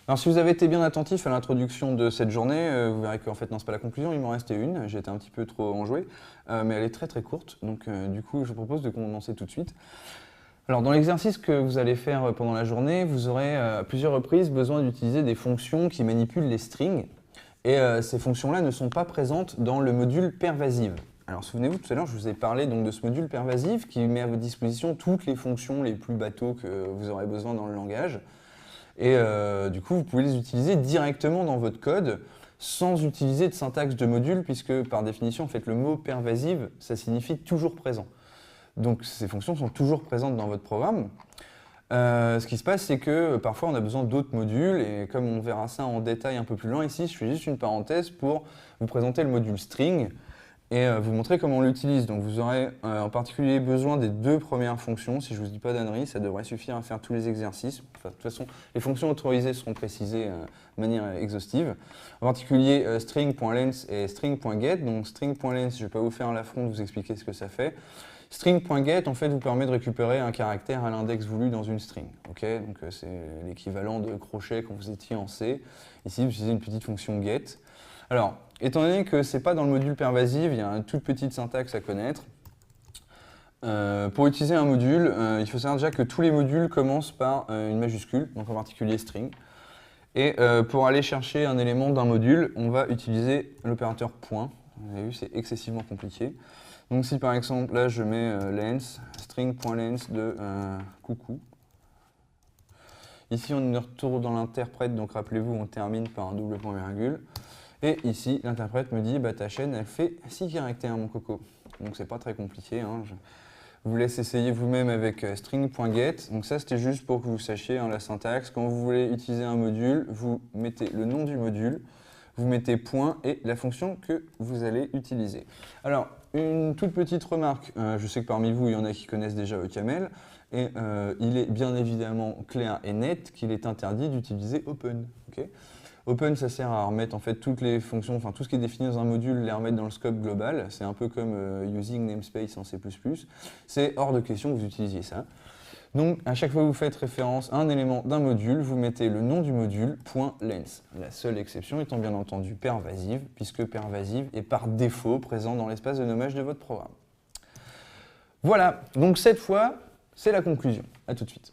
Alors si vous avez été bien attentif à l'introduction de cette journée, vous verrez qu'en fait non, c'est pas la conclusion, il m'en restait une, j'ai été un petit peu trop enjoué, mais elle est très très courte, donc du coup je vous propose de commencer tout de suite. Alors dans l'exercice que vous allez faire pendant la journée, vous aurez à plusieurs reprises besoin d'utiliser des fonctions qui manipulent les strings, et ces fonctions-là ne sont pas présentes dans le module pervasive. Alors souvenez-vous, tout à l'heure je vous ai parlé donc de ce module pervasive qui met à votre disposition toutes les fonctions les plus bateaux que vous aurez besoin dans le langage. Et du coup, vous pouvez les utiliser directement dans votre code sans utiliser de syntaxe de module puisque par définition, en fait, le mot pervasive, ça signifie toujours présent. Donc ces fonctions sont toujours présentes dans votre programme. Ce qui se passe, c'est que parfois on a besoin d'autres modules et comme on verra ça en détail un peu plus loin ici, je fais juste une parenthèse pour vous présenter le module string et vous montrer comment on l'utilise. Donc vous aurez en particulier besoin des deux premières fonctions. Si je ne vous dis pas d'ânerie, ça devrait suffire à faire tous les exercices. Enfin, de toute façon, les fonctions autorisées seront précisées de manière exhaustive. En particulier string.length et string.get. Donc string.length, je ne vais pas vous faire l'affront de vous expliquer ce que ça fait. String.get en fait vous permet de récupérer un caractère à l'index voulu dans une string. Okay, donc c'est l'équivalent de crochet quand vous étiez en C. Ici, vous utilisez une petite fonction get. Alors, étant donné que ce n'est pas dans le module pervasive, il y a une toute petite syntaxe à connaître. Pour utiliser un module, il faut savoir déjà que tous les modules commencent par une majuscule, donc en particulier string. Et pour aller chercher un élément d'un module, on va utiliser l'opérateur point. Vous avez vu, c'est excessivement compliqué. Donc si par exemple, là je mets length, string.length de coucou. Ici on retourne dans l'interprète, donc rappelez-vous, on termine par un double point virgule. Et ici, l'interprète me dit, bah, ta chaîne, elle fait 6 caractères, mon coco. Donc c'est pas très compliqué. Hein. Je vous laisse essayer vous-même avec string.get. Donc ça, c'était juste pour que vous sachiez la syntaxe. Quand vous voulez utiliser un module, vous mettez le nom du module, vous mettez point et la fonction que vous allez utiliser. Alors, une toute petite remarque. Je sais que parmi vous, il y en a qui connaissent déjà OCaml. Et il est bien évidemment clair et net qu'il est interdit d'utiliser open. Okay. Open, ça sert à remettre en fait toutes les fonctions, enfin tout ce qui est défini dans un module, les remettre dans le scope global. C'est un peu comme using namespace en C++. C'est hors de question que vous utilisiez ça. Donc à chaque fois que vous faites référence à un élément d'un module, vous mettez le nom du module, .length. La seule exception étant bien entendu pervasive, puisque pervasive est par défaut présent dans l'espace de nommage de votre programme. Voilà, donc cette fois, c'est la conclusion. À tout de suite.